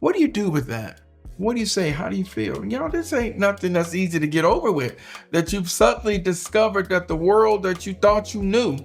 What do you do with that? What do you say? How do you feel? This ain't nothing that's easy to get over with. That you've suddenly discovered that the world that you thought you knew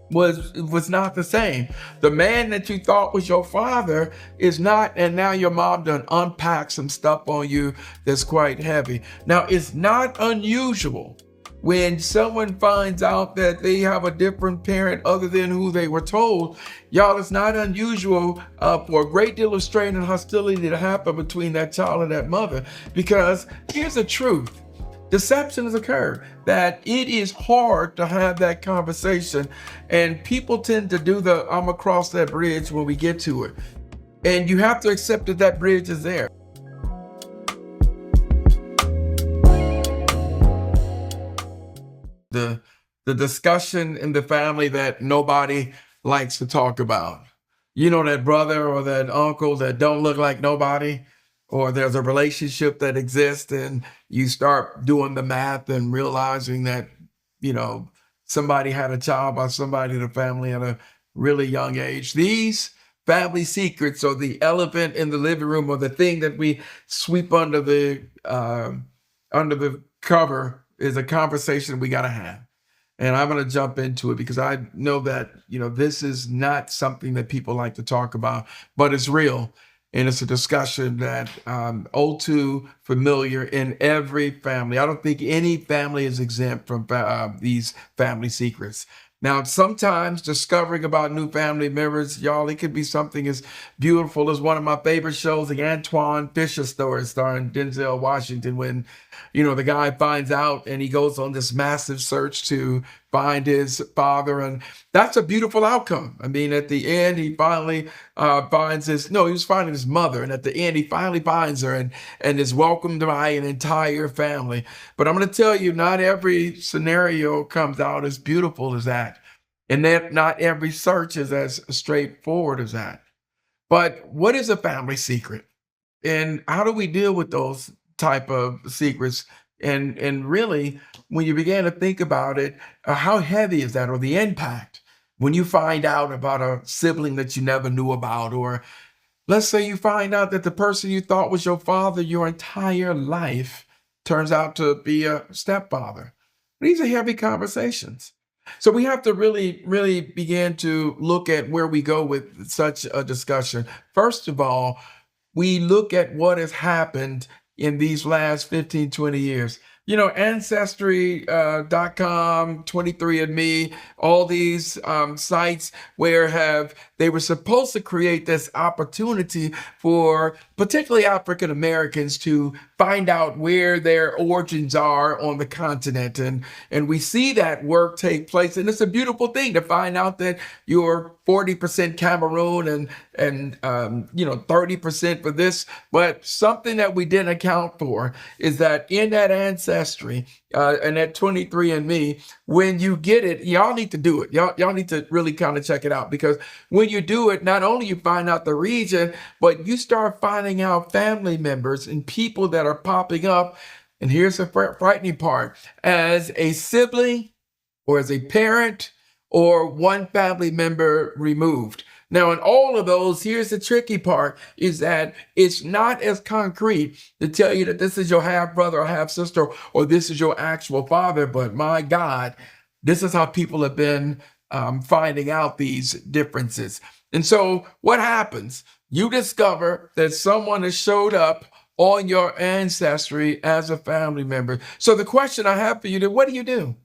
was not the same. The man that you thought was your father is not, and now your mom done unpacked some stuff on you that's quite heavy. Now, it's not unusual when someone finds out that they have a different parent other than who they were told. Y'all, it's not unusual for a great deal of strain and hostility to happen between that child and that mother, because here's the truth. Deceptions occur, that it is hard to have that conversation, and people tend to do the I'm across that bridge when we get to it. And you have to accept that that bridge is there. The discussion in the family that nobody likes to talk about. That brother or that uncle that don't look like nobody, or there's a relationship that exists and you start doing the math and realizing that, somebody had a child by somebody in the family at a really young age. These family secrets, or the elephant in the living room, or the thing that we sweep under the cover, is a conversation we got to have. And I'm going to jump into it because I know that, this is not something that people like to talk about, but it's real. And it's a discussion that all too familiar in every family. I don't think any family is exempt from these family secrets. Now, sometimes discovering about new family members, y'all, it could be something as beautiful as one of my favorite shows, the Antoine Fisher Story, starring Denzel Washington, when, the guy finds out and he goes on this massive search to find his father. And that's a beautiful outcome. I mean, at the end, he finally finds he was finding his mother. And at the end, he finally finds her and is welcomed by an entire family. But I'm going to tell you, not every scenario comes out as beautiful as that. And that not every search is as straightforward as that. But what is a family secret? And how do we deal with those type of secrets? And really, when you begin to think about it, how heavy is that, or the impact when you find out about a sibling that you never knew about? Or let's say you find out that the person you thought was your father your entire life turns out to be a stepfather. These are heavy conversations. So we have to really, really begin to look at where we go with such a discussion. First of all, we look at what has happened in these last 15, 20 years. Ancestry.com, 23andMe, all these sites where they were supposed to create this opportunity for particularly African Americans to find out where their origins are on the continent. And we see that work take place. And it's a beautiful thing to find out that you're 40% Cameroon and 30% for this. But something that we didn't account for is that in that ancestry and that 23andMe, when you get it, y'all need to do it. Y'all need to really kind of check it out, because when you do it, not only you find out the region, but you start finding out family members and people that are popping up. And here's the frightening part: as a sibling, or as a parent, or one family member removed. Now, in all of those, here's the tricky part, is that it's not as concrete to tell you that this is your half brother or half sister, or this is your actual father. But my God, this is how people have been finding out these differences. And so what happens? You discover that someone has showed up on your ancestry as a family member. So the question I have for you, what do you do?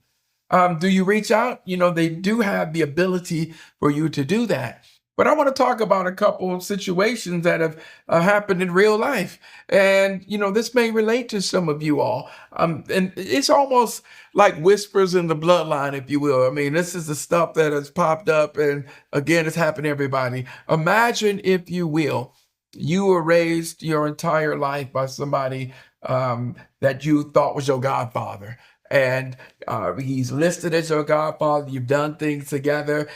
Do you reach out? They do have the ability for you to do that. But I want to talk about a couple of situations that have happened in real life. And, this may relate to some of you all. And it's almost like whispers in the bloodline, if you will. I mean, this is the stuff that has popped up. And again, it's happened to everybody. Imagine, if you will, you were raised your entire life by somebody that you thought was your godfather. And he's listed as your godfather. You've done things together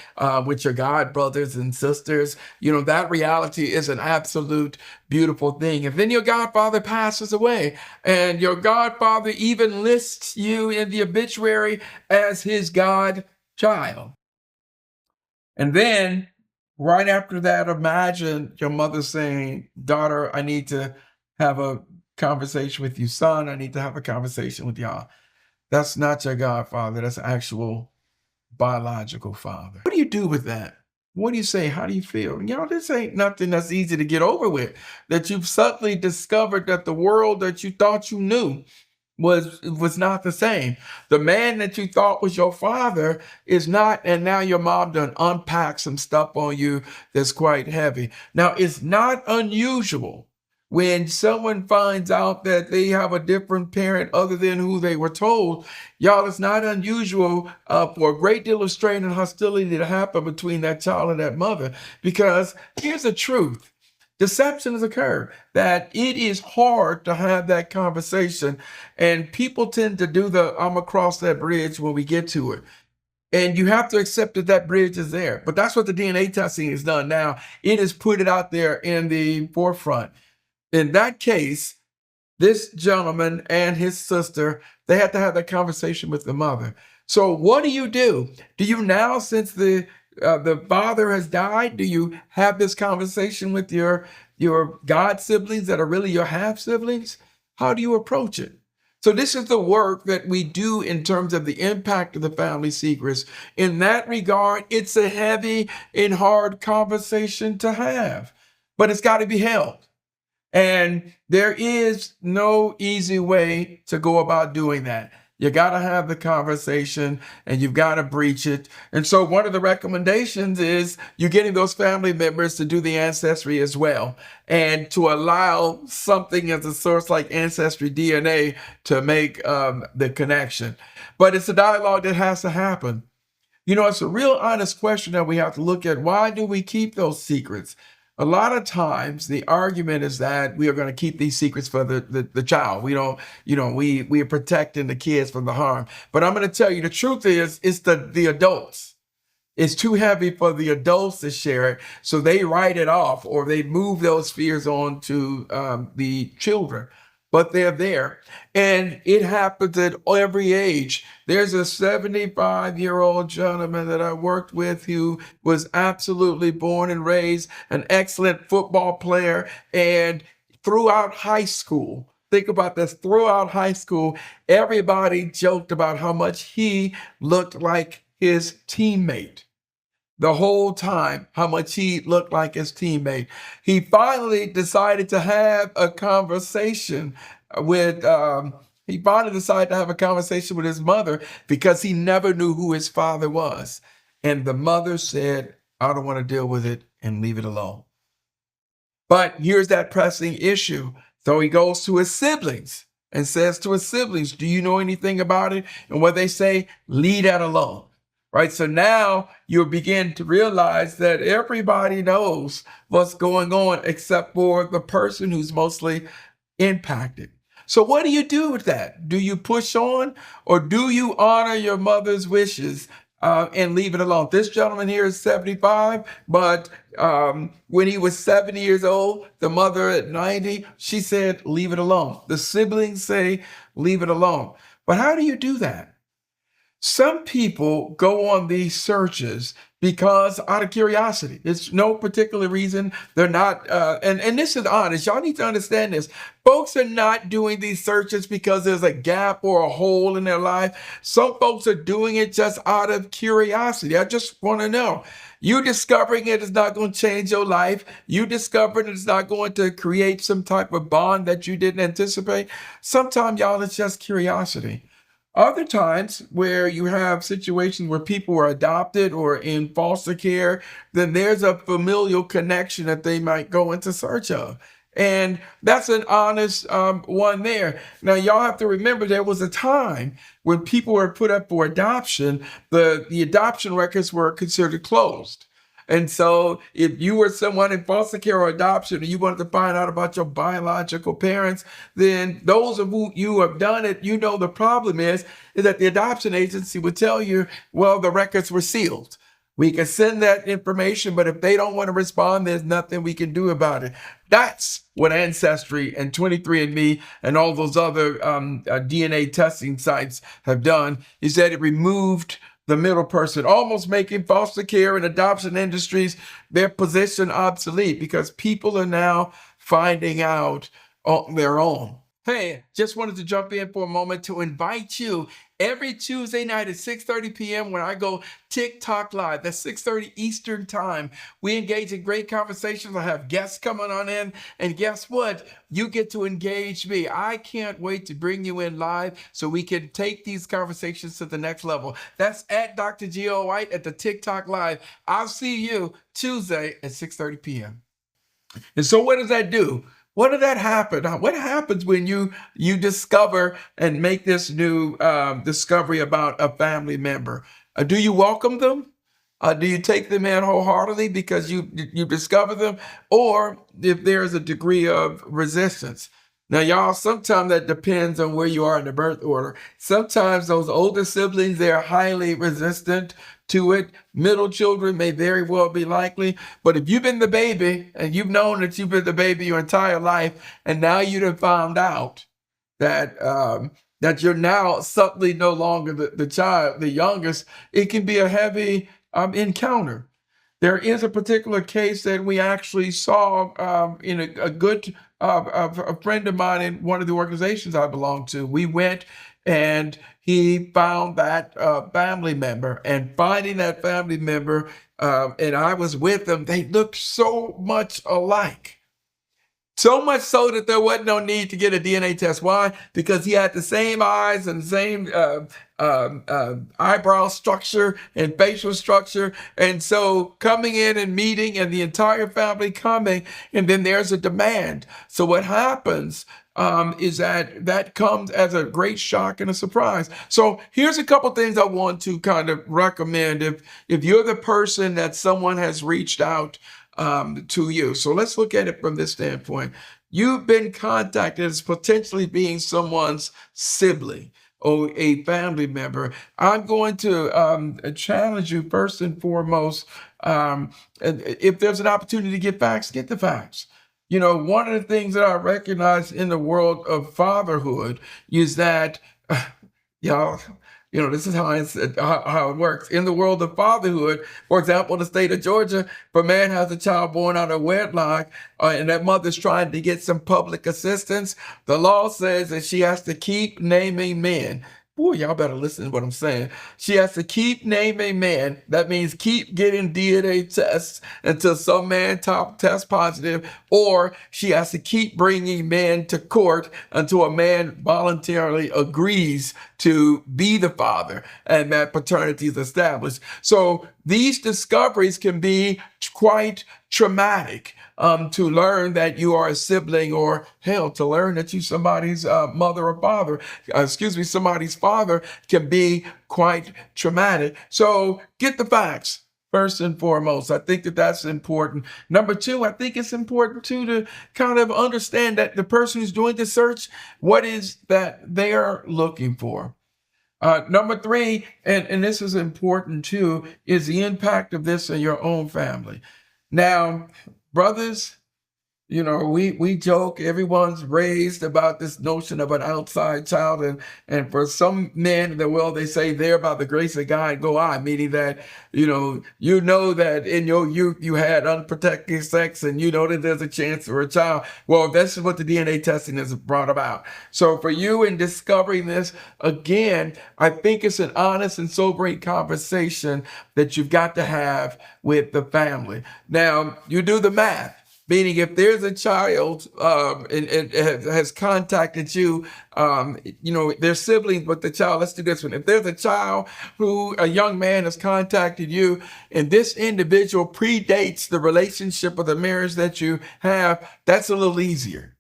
with your god brothers and sisters. That reality is an absolute beautiful thing. And then your godfather passes away, and your godfather even lists you in the obituary as his godchild. And then Right after that, imagine your mother saying, "Daughter, I need to have a conversation with you. Son, I need to have a conversation with y'all." That's not your godfather. That's actual biological father. What do you do with that? What do you say? How do you feel? This ain't nothing that's easy to get over with. That you've suddenly discovered that the world that you thought you knew was not the same. The man that you thought was your father is not, and now your mom done unpacked some stuff on you that's quite heavy. Now, it's not unusual when someone finds out that they have a different parent other than who they were told. Y'all, it's not unusual for a great deal of strain and hostility to happen between that child and that mother, because here's the truth. Deceptions occur, that it is hard to have that conversation, and people tend to do the I'm across that bridge when we get to it. And you have to accept that that bridge is there. But that's what the DNA testing has done now. It has put it out there in the forefront. In that case, this gentleman and his sister, they had to have that conversation with the mother. So what do? Do you now, since the father has died, do you have this conversation with your god siblings that are really your half siblings? How do you approach it? So this is the work that we do in terms of the impact of the family secrets. In that regard, it's a heavy and hard conversation to have, but it's got to be held. And there is no easy way to go about doing that. You got to have the conversation and you've got to breach it. And so one of the recommendations is you're getting those family members to do the ancestry as well, and to allow something as a source like Ancestry DNA to make the connection. But it's a dialogue that has to happen. It's a real honest question that we have to look at. Why do we keep those secrets? A lot of times the argument is that we are going to keep these secrets for the child. We don't, we are protecting the kids from the harm. But I'm going to tell you, the truth is, it's the adults. It's too heavy for the adults to share it. So they write it off, or they move those fears on to the children. But they're there. And it happens at every age. There's a 75-year-old gentleman that I worked with who was absolutely born and raised an excellent football player. And throughout high school, think about this, throughout high school, everybody joked about how much he looked like his teammate. The whole time, how much he looked like his teammate. He finally decided to have a conversation with his mother, because he never knew who his father was. And the mother said, "I don't want to deal with it, and leave it alone." But here's that pressing issue. So he goes to his siblings and says to his siblings, "Do you know anything about it?" And what they say, "Leave that alone." Right? So now you begin to realize that everybody knows what's going on except for the person who's mostly impacted. So what do you do with that? Do you push on, or do you honor your mother's wishes and leave it alone? This gentleman here is 75, but when he was 70 years old, the mother at 90, she said, "Leave it alone." The siblings say, "Leave it alone." But how do you do that? Some people go on these searches because out of curiosity. It's no particular reason. They're not, and this is honest. Y'all need to understand this. Folks are not doing these searches because there's a gap or a hole in their life. Some folks are doing it just out of curiosity. I just want to know. You discovering it is not going to change your life. You discovering it is not going to create some type of bond that you didn't anticipate. Sometimes, y'all, it's just curiosity. Other times where you have situations where people are adopted or in foster care, then there's a familial connection that they might go into search of. And that's an honest one there. Now, y'all have to remember, there was a time when people were put up for adoption, the adoption records were considered closed. And so if you were someone in foster care or adoption and you wanted to find out about your biological parents, then those of you have done it, the problem is that the adoption agency would tell you, well, the records were sealed. We can send that information, but if they don't want to respond, there's nothing we can do about it. That's what Ancestry and 23andMe and all those other DNA testing sites have done, is that it removed the middle person, almost making foster care and adoption industries their position obsolete because people are now finding out on their own. Hey, just wanted to jump in for a moment to invite you every Tuesday night at 6:30 p.m. when I go TikTok live. That's 6:30 Eastern time. We engage in great conversations. I have guests coming on in, and guess what? You get to engage me. I can't wait to bring you in live so we can take these conversations to the next level. That's at Dr. Gio White at the TikTok live. I'll see you Tuesday at 6:30 p.m. And so what does that do? What did that happen? What happens when you discover and make this new discovery about a family member? Do you welcome them? Do you take them in wholeheartedly because you discover them, or if there's a degree of resistance? Now, y'all, sometimes that depends on where you are in the birth order. Sometimes those older siblings, they're highly resistant to it. Middle children may very well be likely. But if you've been the baby and you've known that you've been the baby your entire life, and now you've found out that that you're now suddenly no longer the child, the youngest, it can be a heavy encounter. There is a particular case that we actually saw in a good a friend of mine in one of the organizations I belong to. We went and he found that family member, and finding that family member, and I was with them, they looked so much alike. So much so that there wasn't no need to get a DNA test. Why? Because he had the same eyes and same eyebrow structure and facial structure. And so coming in and meeting and the entire family coming, and then there's a demand. So what happens is that comes as a great shock and a surprise. So here's a couple things I want to kind of recommend if you're the person that someone has reached out to you. So let's look at it from this standpoint. You've been contacted as potentially being someone's sibling or a family member. I'm going to challenge you first and foremost. If there's an opportunity to get facts, get the facts. You know, one of the things that I recognize in the world of fatherhood is that, y'all, you know, this is how it works. In the world of fatherhood, for example, the state of Georgia, if a man has a child born out of wedlock and that mother's trying to get some public assistance, the law says that she has to keep naming men. Boy, y'all better listen to what I'm saying. She has to keep naming men. That means keep getting DNA tests until some man tests positive, or she has to keep bringing men to court until a man voluntarily agrees to be the father and that paternity is established. So these discoveries can be quite traumatic. To learn that you are a sibling, or hell, to learn that you somebody's mother or father, somebody's father, can be quite traumatic. So get the facts first and foremost. I think that that's important. Number two, I think it's important too to kind of understand that the person who's doing the search, what is that they are looking for. Number three, and this is important too, is the impact of this in your own family. Now, brothers, you know, we joke, everyone's raised about this notion of an outside child. And for some men in the world, they say there by the grace of God go I, meaning that, you know that in your youth you had unprotected sex and you know that there's a chance for a child. Well, this is what the DNA testing has brought about. So for you in discovering this, again, I think it's an honest and sobering conversation that you've got to have with the family. Now, you do the math. Meaning, if there's a child and has contacted you, you know, they're siblings, but the child, let's do this one. If there's a young man has contacted you, and this individual predates the relationship or the marriage that you have, that's a little easier,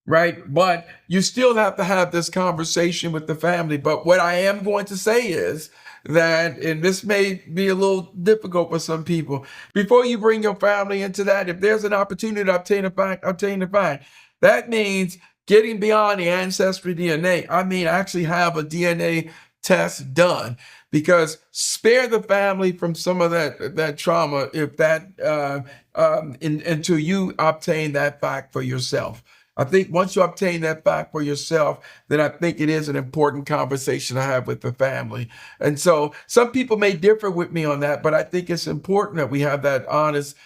right? But you still have to have this conversation with the family. But what I am going to say is that, and this may be a little difficult for some people, before you bring your family into that, if there's an opportunity to obtain the fact. That means getting beyond the ancestry DNA. I mean, actually have a DNA test done, because spare the family from some of that trauma if that until you obtain that fact for yourself. I think once you obtain that fact for yourself, then I think it is an important conversation to have with the family. And so some people may differ with me on that, but I think it's important that we have that honest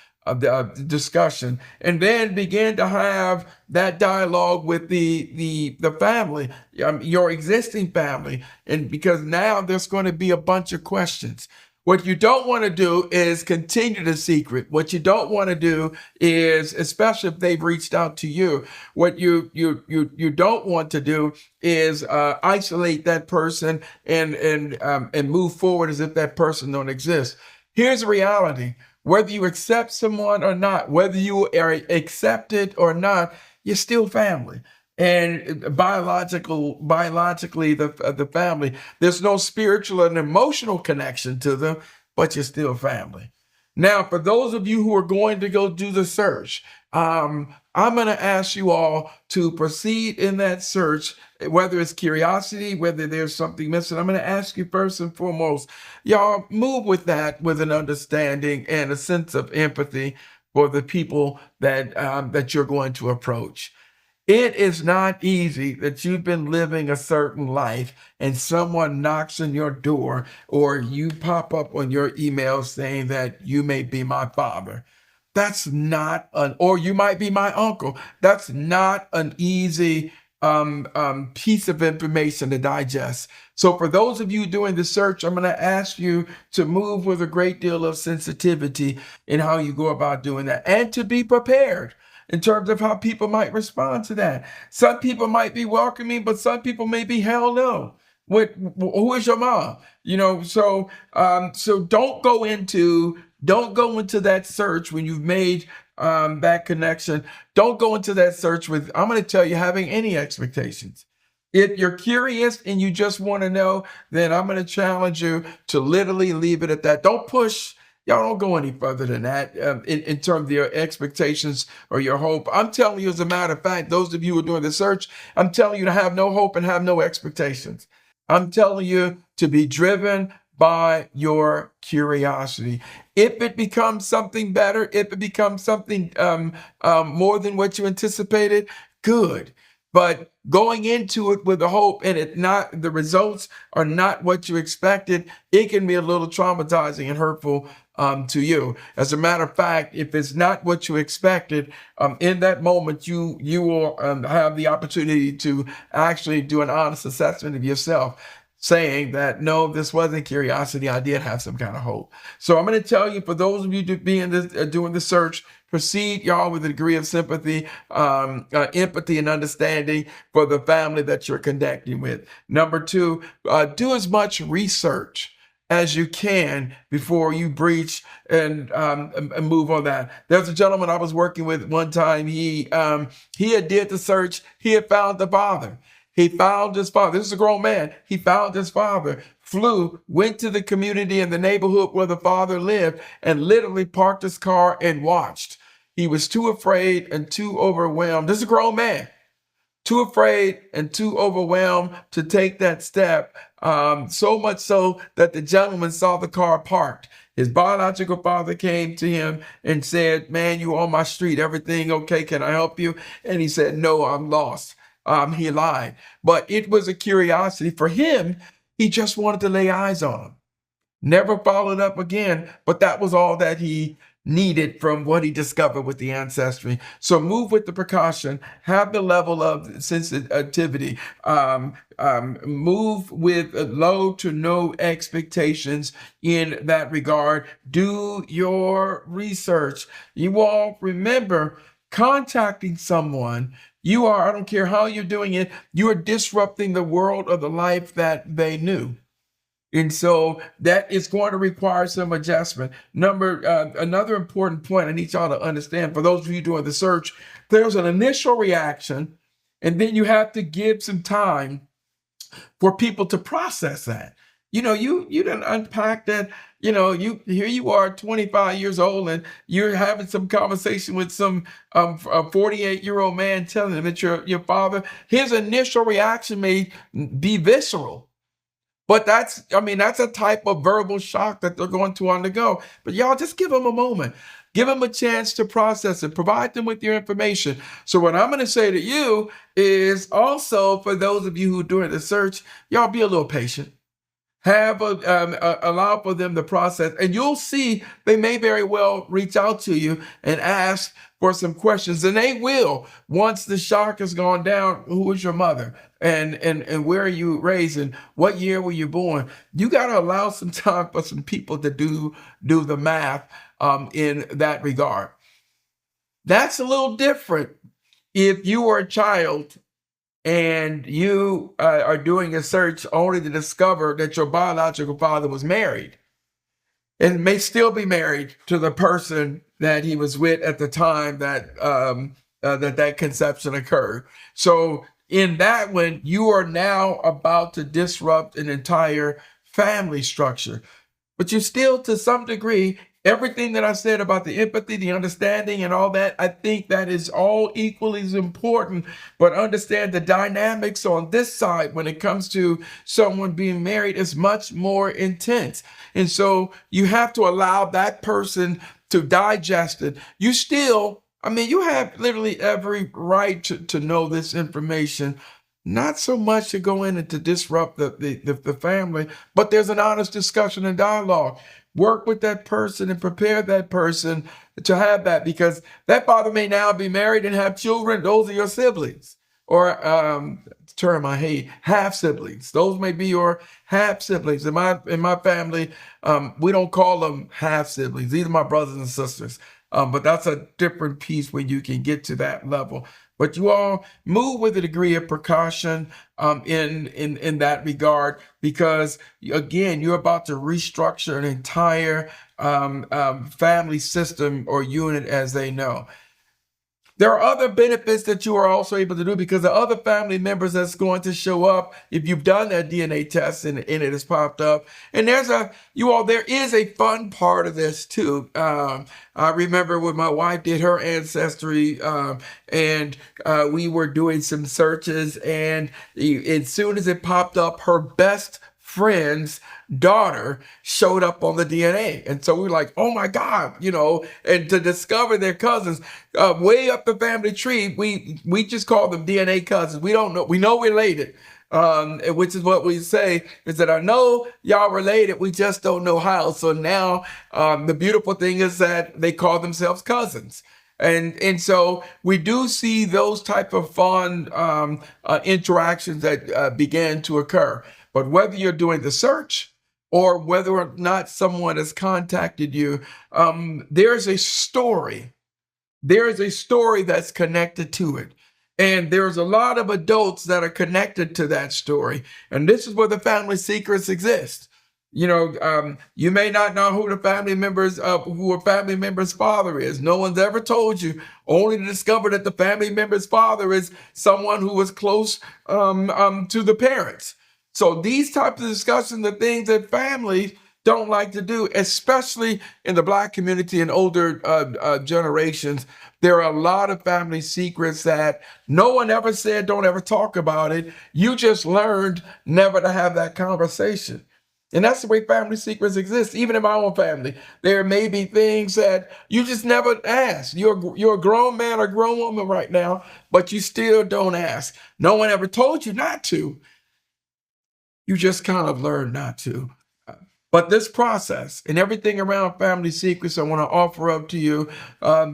discussion, and then begin to have that dialogue with the family, your existing family, and because now there's going to be a bunch of questions. What you don't want to do is continue the secret. What you don't want to do is, especially if they've reached out to you, what you don't want to do is isolate that person and move forward as if that person don't exist. Here's the reality: whether you accept someone or not, whether you are accepted or not, you're still family. And biologically, the family, there's no spiritual and emotional connection to them, but you're still family. Now, for those of you who are going to go do the search, I'm going to ask you all to proceed in that search, whether it's curiosity, whether there's something missing. I'm going to ask you first and foremost, y'all move with that with an understanding and a sense of empathy for the people that you're going to approach. It is not easy that you've been living a certain life and someone knocks on your door or you pop up on your email saying that you may be my father. That's not or you might be my uncle. That's not an easy piece of information to digest. So for those of you doing the search, I'm going to ask you to move with a great deal of sensitivity in how you go about doing that, and to be prepared in terms of how people might respond to that. Some people might be welcoming, but some people may be hell no. Who is your mom? So don't go into that search when you've made that connection. Don't go into that search with, I'm going to tell you, having any expectations. If you're curious and you just want to know, then I'm going to challenge you to literally leave it at that. Don't push. Y'all don't go any further than that in terms of your expectations or your hope. I'm telling you, as a matter of fact, those of you who are doing the search, I'm telling you to have no hope and have no expectations. I'm telling you to be driven by your curiosity. If it becomes something better, if it becomes something more than what you anticipated, good. But going into it with the hope and the results are not what you expected, it can be a little traumatizing and hurtful to you. As a matter of fact, if it's not what you expected, in that moment, you will have the opportunity to actually do an honest assessment of yourself, saying that, no, this wasn't curiosity. I did have some kind of hope. So I'm going to tell you, for those of you doing the search, proceed, y'all, with a degree of sympathy, empathy, and understanding for the family that you're connecting with. Number two, do as much research as you can before you breach and move on that. There's a gentleman I was working with one time. He had did the search. He had found the father. He found his father. This is a grown man. He found his father, went to the community in the neighborhood where the father lived, and literally parked his car and watched. He was too afraid and too overwhelmed. This is a grown man. Too afraid and too overwhelmed to take that step. So much so that the gentleman saw the car parked. His biological father came to him and said, "Man, you on my street. Everything okay? Can I help you?" And he said, "No, I'm lost." He lied. But it was a curiosity for him. He just wanted to lay eyes on him. Never followed up again, but that was all that he needed from what he discovered with the ancestry. So move with the precaution, have the level of sensitivity, move with low to no expectations in that regard. Do your research. You all remember, contacting someone, I don't care how you're doing it, you are disrupting the world or the life that they knew. And so that is going to require some adjustment. Another important point I need y'all to understand, for those of you doing the search, there's an initial reaction, and then you have to give some time for people to process that. You didn't unpack that. Here you are, 25 years old, and you're having some conversation with some 48-year-old man telling him that your father. His initial reaction may be visceral. But that's a type of verbal shock that they're going to undergo. But y'all, just give them a moment. Give them a chance to process it. Provide them with your information. So what I'm going to say to you is also for those of you who are doing the search, y'all be a little patient. Allow for them to process, and you'll see they may very well reach out to you and ask for some questions, and they will once the shock has gone down. Who is your mother, and where are you raised, and what year were you born? You got to allow some time for some people to do the math in that regard. That's a little different if you are a child and you are doing a search only to discover that your biological father was married and may still be married to the person that he was with at the time that that conception occurred. So in that one, you are now about to disrupt an entire family structure. But you still, to some degree, everything that I said about the empathy, the understanding, and all that, I think that is all equally as important. But understand the dynamics on this side when it comes to someone being married is much more intense. And so you have to allow that person to digest it. You still, I mean, you have literally every right to know this information. Not so much to go in and to disrupt the family, but there's an honest discussion and dialogue. Work with that person and prepare that person to have that, because that father may now be married and have children. Those are your siblings, or term I hate, half siblings. Those may be your half siblings. In my family, we don't call them half siblings. These are my brothers and sisters. But that's a different piece when you can get to that level. But you all move with a degree of precaution in that regard, because again, you're about to restructure an entire family system or unit as they know. There are other benefits that you are also able to do because the other family members that's going to show up if you've done that DNA test and it has popped up. And there is a fun part of this too. I remember when my wife did her ancestry and we were doing some searches, and as soon as it popped up, her best friend's daughter showed up on the DNA. And so we were like, oh my God, and to discover their cousins way up the family tree, we just call them DNA cousins. We don't know, we know related, which is what we say is that I know y'all related, we just don't know how. So now the beautiful thing is that they call themselves cousins. And so we do see those type of fun interactions that began to occur. But whether you're doing the search or whether or not someone has contacted you, there's a story. There is a story that's connected to it. And there's a lot of adults that are connected to that story. And this is where the family secrets exist. You may not know who the family members who a family member's father is. No one's ever told you, only to discover that the family member's father is someone who was close to the parents. So these types of discussions are things that families don't like to do, especially in the Black community and older generations. There are a lot of family secrets that no one ever said, don't ever talk about it. You just learned never to have that conversation. And that's the way family secrets exist. Even in my own family, there may be things that you just never ask. You're a grown man or grown woman right now, but you still don't ask. No one ever told you not to. You just kind of learn not to. But this process and everything around family secrets, I want to offer up to you.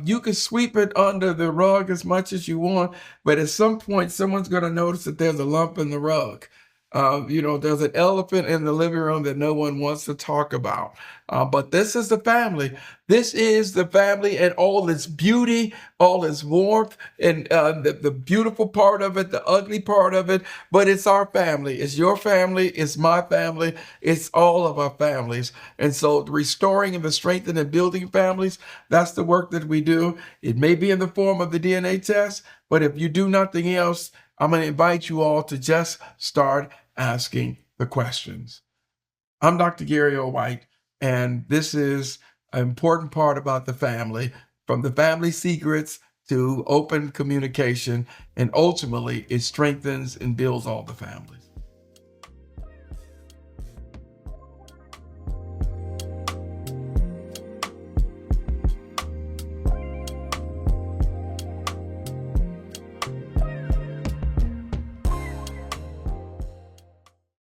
You can sweep it under the rug as much as you want, but at some point, someone's going to notice that there's a lump in the rug. There's an elephant in the living room that no one wants to talk about. But this is the family. This is the family and all its beauty, all its warmth, and the beautiful part of it, the ugly part of it. But it's our family. It's your family. It's my family. It's all of our families. And so restoring and the strengthening and building families, that's the work that we do. It may be in the form of the DNA test, but if you do nothing else, I'm going to invite you all to just start asking the questions. I'm Dr. Gary O. White, and this is an important part about the family, from the family secrets to open communication, and ultimately it strengthens and builds all the families.